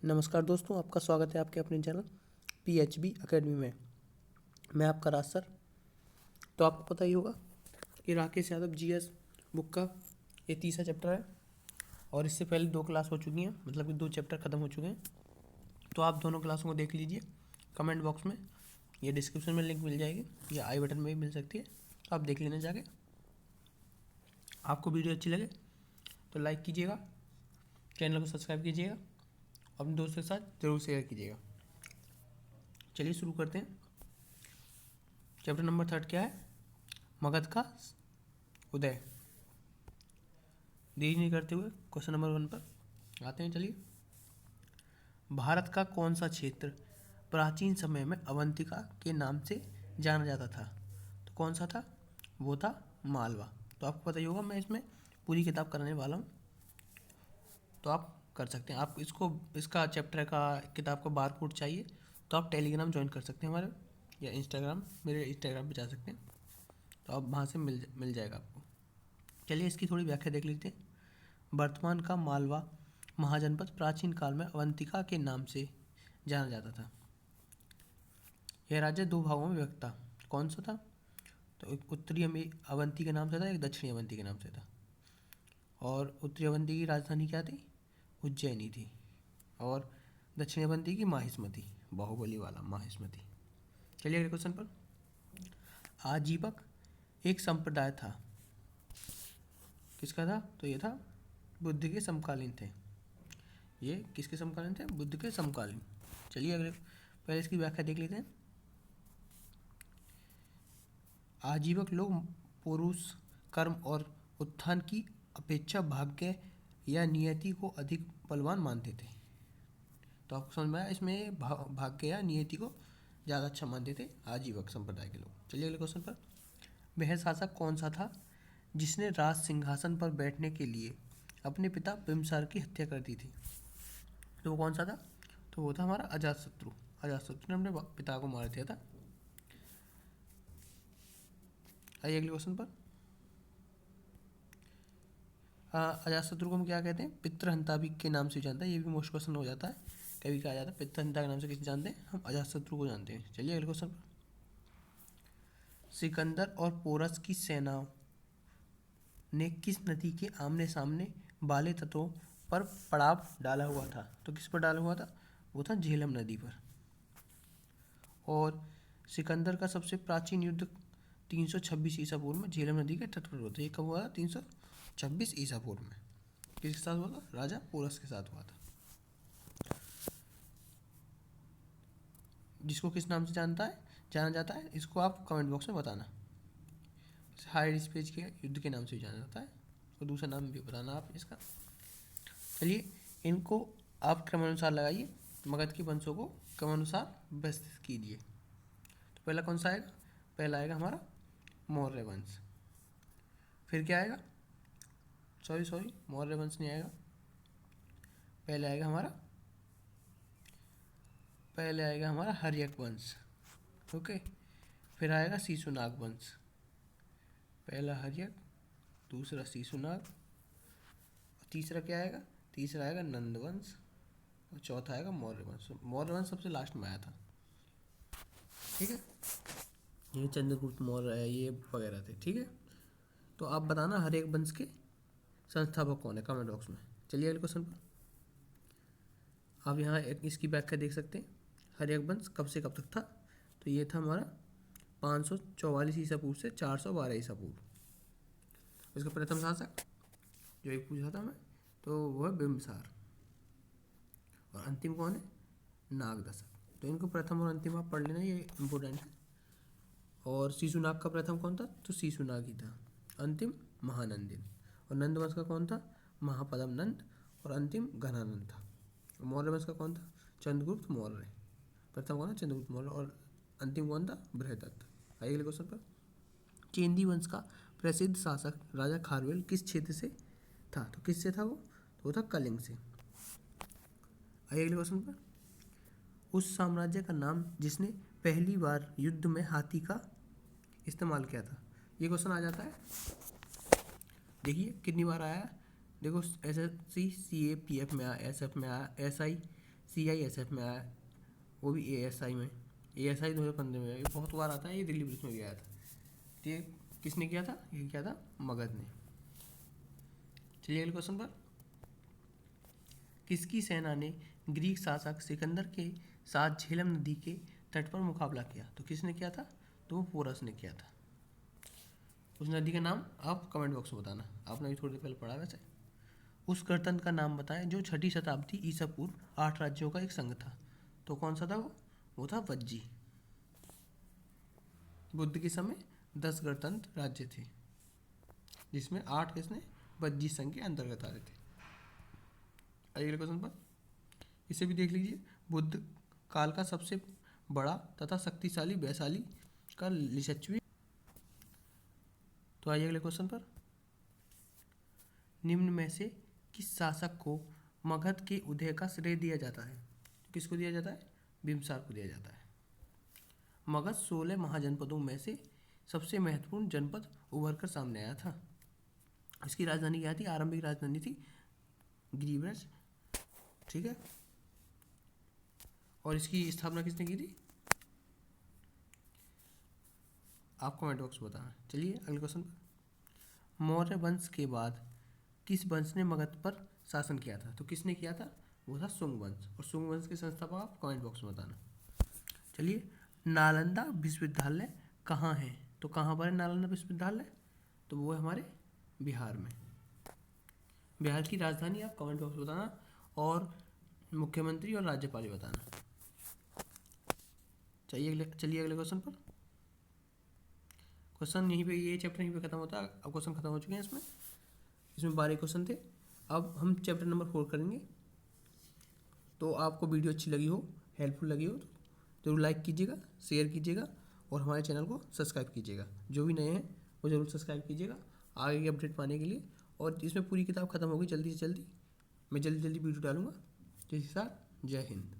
नमस्कार दोस्तों, आपका स्वागत है आपके अपने चैनल PHB अकेडमी में। मैं आपका राज सर। तो आपको पता ही होगा कि राकेश यादव GS बुक का ये तीसरा चैप्टर है और इससे पहले 2 क्लास हो चुकी हैं, मतलब कि 2 चैप्टर ख़त्म हो चुके हैं। तो आप दोनों क्लासों को देख लीजिए। कमेंट बॉक्स में ये डिस्क्रिप्शन में लिंक मिल जाएगी या आई बटन में भी मिल सकती है, तो आप देख लेना जाके। आपको वीडियो अच्छी लगे तो लाइक कीजिएगा, चैनल को सब्सक्राइब कीजिएगा, अपने दोस्तों के साथ ज़रूर शेयर कीजिएगा। चलिए शुरू करते हैं। चैप्टर नंबर 3 क्या है? मगध का उदय। देरी नहीं करते हुए क्वेश्चन नंबर 1 पर आते हैं। चलिए, भारत का कौन सा क्षेत्र प्राचीन समय में अवंतिका के नाम से जाना जाता था? तो कौन सा था? वो था मालवा। तो आपको पता ही होगा, मैं इसमें पूरी किताब कराने वाला हूँ, तो आप कर सकते हैं। आप इसका चैप्टर का किताब का बारकोड चाहिए तो आप टेलीग्राम ज्वाइन कर सकते हैं हमारे, या इंस्टाग्राम, मेरे इंस्टाग्राम पे जा सकते हैं, तो आप वहाँ से मिल जाएगा आपको। चलिए इसकी थोड़ी व्याख्या देख लेते हैं। वर्तमान का मालवा महाजनपद प्राचीन काल में अवंतिका के नाम से जाना जाता था। यह राज्य 2 भागों में विभक्त था। कौन सा था? तो एक उत्तरी अवंती के नाम से था, एक दक्षिणी अवंती के नाम से था। और उत्तरी अवंती की राजधानी क्या थी? उज्जैनी थी। और दक्षिणी अवंती की माहिष्मती, बाहुबली वाला माहिष्मती। चलिए अगले क्वेश्चन पर। आजीवक एक संप्रदाय था। किसका था? तो ये था बुद्ध के समकालीन थे। ये किसके समकालीन थे? बुद्ध के समकालीन। चलिए अगले, पहले इसकी व्याख्या देख लेते हैं। आजीवक लोग पुरुष कर्म और उत्थान की अपेक्षा भाग्य या नियति को अधिक बलवान मानते थे। तो आपको समझ में आया, इसमें भाग्य या नियति को ज़्यादा अच्छा मानते थे आजीवक संप्रदाय के लोग। चलिए अगले क्वेश्चन पर। वह शासक कौन सा था जिसने राज सिंहासन पर बैठने के लिए अपने पिता बिम्बसार की हत्या कर दी थी? तो वो कौन सा था? तो वो था हमारा अजातशत्रु। अजातशत्रु ने अपने पिता को मार दिया था। आइए अगले क्वेश्चन पर। अजातशत्रु को हम क्या कहते हैं? पितृहंता भी के नाम से जानते हैं। ये भी मोस्ट क्वेश्चन हो जाता है, कभी कहा जाता है पितृहंता के नाम से किसे जानते हैं? हम अजातशत्रु को जानते हैं। चलिए अगले क्वेश्चन पर। सिकंदर और पोरस की सेनाओं ने किस नदी के आमने सामने वाले तटों पर पड़ाव डाला हुआ था? तो किस पर डाला हुआ था? वो था झेलम नदी पर। और सिकंदर का सबसे प्राचीन युद्ध 326 ईसा पूर्व में झेलम नदी के तट पर हुआ था। ये कब हुआ था? 326 ईसा पूर्व में। किसके साथ हुआ था? राजा पोरस के साथ हुआ था। जिसको किस नाम से जाना जाता है, इसको आप कमेंट बॉक्स में बताना। हाइड स्पेस के युद्ध के नाम से जाना जाता है, और दूसरा नाम भी बताना आप इसका। चलिए इनको आप क्रमानुसार लगाइए, मगध के वंशों को क्रमानुसार व्यवस्थित कीजिए। तो पहला कौन सा आएगा? पहला आएगा हमारा मौर्य वंश। फिर क्या आएगा? सॉरी मौर्य वंश नहीं आएगा। पहले आएगा हमारा हर्यक वंश। ओके। फिर आएगा शिशुनाग वंश। पहला हर्यक, दूसरा शिशुनाग, तीसरा क्या आएगा? तीसरा आएगा नंद वंश, और चौथा आएगा मौर्य वंश। मौर्य वंश सबसे लास्ट में आया था। ठीक है, ये चंद्रगुप्त मौर्य है, ये वगैरह थे। ठीक है, तो आप बताना हर एक वंश के संस्थापक कौन है कमेंट बॉक्स में। चलिए अगले क्वेश्चन पर। आप यहाँ इसकी व्याख्या देख सकते हैं। हर एक वंश कब से कब तक था? तो ये था हमारा 544 ईसा पूर्व से 412 ईसा पूर्व। इसका प्रथम शासक जो एक पूछा था मैं, तो वो है बिम्बसार। और अंतिम कौन है? नागदशक। तो इनको प्रथम और अंतिम आप पढ़ लेना, ये इम्पोर्टेंट है। और शिशुनाग का प्रथम कौन था? तो शिशुनाग ही था। अंतिम महानंदिन। और नंद वंश का कौन था? महापद्म नंद। और अंतिम घनानंद था। और मौर्य वंश का कौन था? चंद्रगुप्त मौर्य। प्रथम कौन था? चंद्रगुप्त मौर्य। और अंतिम कौन था? बृहदत्त। आइए अगले क्वेश्चन पर। चेंदी वंश का प्रसिद्ध शासक राजा खारवेल किस क्षेत्र से था? तो किससे था वो? तो वो था कलिंग से। आइए अगले क्वेश्चन पर। उस साम्राज्य का नाम जिसने पहली बार युद्ध में हाथी का इस्तेमाल किया था? ये क्वेश्चन आ जाता है। देखिए कितनी बार आया है। देखो SSC CA PF में आया, SF में आया, SI CISF में आया, वो भी ASI में, ASI 2015 में आया, ये बहुत बार आता है, ये दिल्ली पुलिस में भी आया था। तो ये किसने किया था? ये किया था मगध ने। चलिए अगले क्वेश्चन पर, किसकी सेना ने ग्रीक शासक सिकंदर के साथ झेलम नदी के तट पर मुकाबला किया? तो किसने किया था? तो वो पोरस ने किया था। उस नदी का नाम आप कमेंट बॉक्स में बताना, आपने भी थोड़ी देर पहले पढ़ा वैसे। उस गणतंत्र का नाम बताएं जो 6ठी शताब्दी ईसा पूर्व 8 राज्यों का एक संघ था। तो कौन सा था वो था वज्जी। बुद्ध के समय 10 गणतंत्र राज्य थे, जिसमें 8 किसने वज्जी संघ के अंतर्गत आ रहे थे। अगले क्वेश्चन पर, इसे भी देख लीजिए। बुद्ध काल का सबसे बड़ा तथा शक्तिशाली वैशाली का लिच्छवी। तो आइए अगले क्वेश्चन पर, निम्न में से किस शासक को मगध के उदय का श्रेय दिया जाता है? किसको दिया जाता है? बिम्बसार को दिया जाता है। मगध 16 महाजनपदों में से सबसे महत्वपूर्ण जनपद उभर कर सामने आया था। इसकी राजधानी क्या थी? आरंभिक राजधानी थी गिरिब्रज, ठीक है। और इसकी स्थापना किसने की थी? आप कमेंट बॉक्स में बताना। चलिए अगले क्वेश्चन पर, मौर्य वंश के बाद किस वंश ने मगध पर शासन किया था? तो किसने किया था? वो था शुंग वंश। और शुंग वंश के संस्थापक आप कमेंट बॉक्स में बताना। चलिए, नालंदा विश्वविद्यालय कहाँ है? तो कहाँ पर है नालंदा विश्वविद्यालय? तो वो है हमारे बिहार में। बिहार की राजधानी आप कमेंट बॉक्स में बताना, और मुख्यमंत्री और राज्यपाल बताना। चलिए अगले क्वेश्चन पर। क्वेश्चन यहीं पे, ये चैप्टर यहीं पे खत्म होता है। अब क्वेश्चन खत्म हो चुके हैं इसमें 12 क्वेश्चन थे। अब हम चैप्टर नंबर 4 करेंगे। तो आपको वीडियो अच्छी लगी हो, हेल्पफुल लगी हो, तो जरूर लाइक कीजिएगा, शेयर कीजिएगा और हमारे चैनल को सब्सक्राइब कीजिएगा। जो भी नए हैं वो जरूर सब्सक्राइब कीजिएगा आगे की अपडेट पाने के लिए। और इसमें पूरी किताब खत्म होगी जल्दी से जल्दी, मैं जल्दी वीडियो डालूंगा। जय हिंद, जय हिंद।